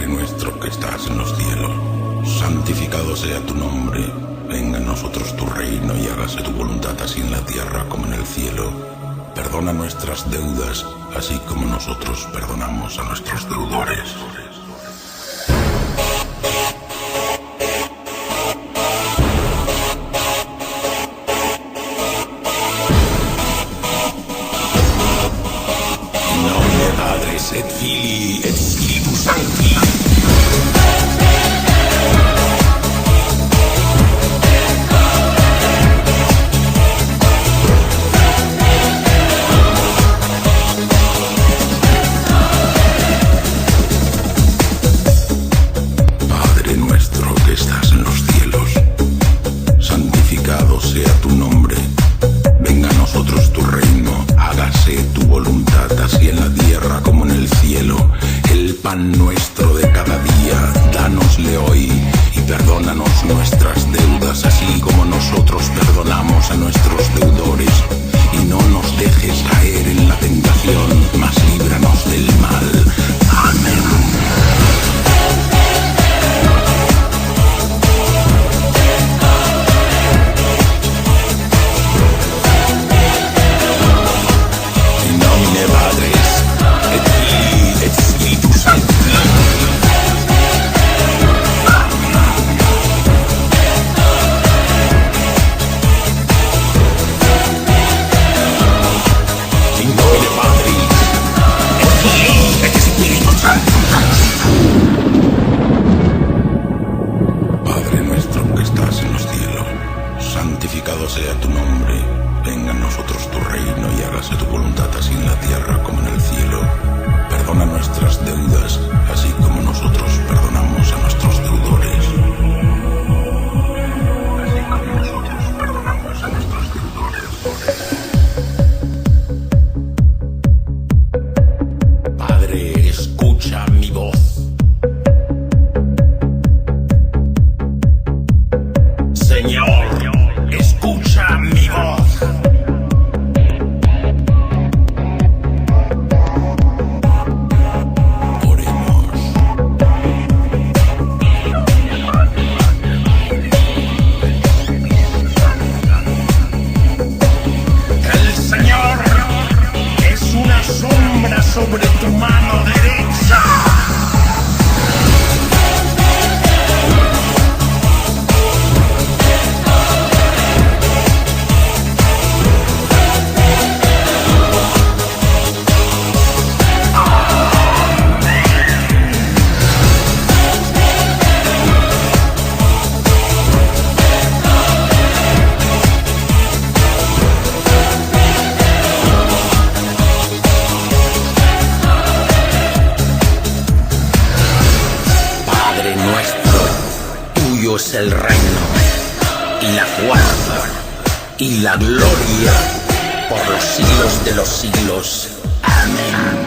nuestro que estás en los cielos, santificado sea tu nombre. Venga a nosotros tu reino y hágase tu voluntad así en la tierra como en el cielo. Perdona nuestras deudas, así como nosotros perdonamos a nuestros deudores. In nomine Patris et Filii et Spiritus Sancti. Sea tu nombre, venga a nosotros tu reino, hágase tu voluntad así en la tierra como en el cielo. El pan nuestro de cada día, dánosle hoy y perdónanos nuestras deudas así como nosotros perdonamos a nuestros deudores. Y no nos dejes caer en la tentación, mas líbranos del mal. Amén. Santificado sea tu nombre, venga a nosotros tu reino y hágase tu voluntad así en la tierra como en el cielo. Perdona nuestras deudas, así como nosotros perdonamos a nuestros deudores. Así como nosotros perdonamos a nuestros deudores. Padre, escucha mi voz. Señor, escucha mi voz. Oremos. El Señor es una sombra sobre tu mano derecha. Tuyo es el reino, y la fuerza, y la gloria, por los siglos de los siglos. Amén.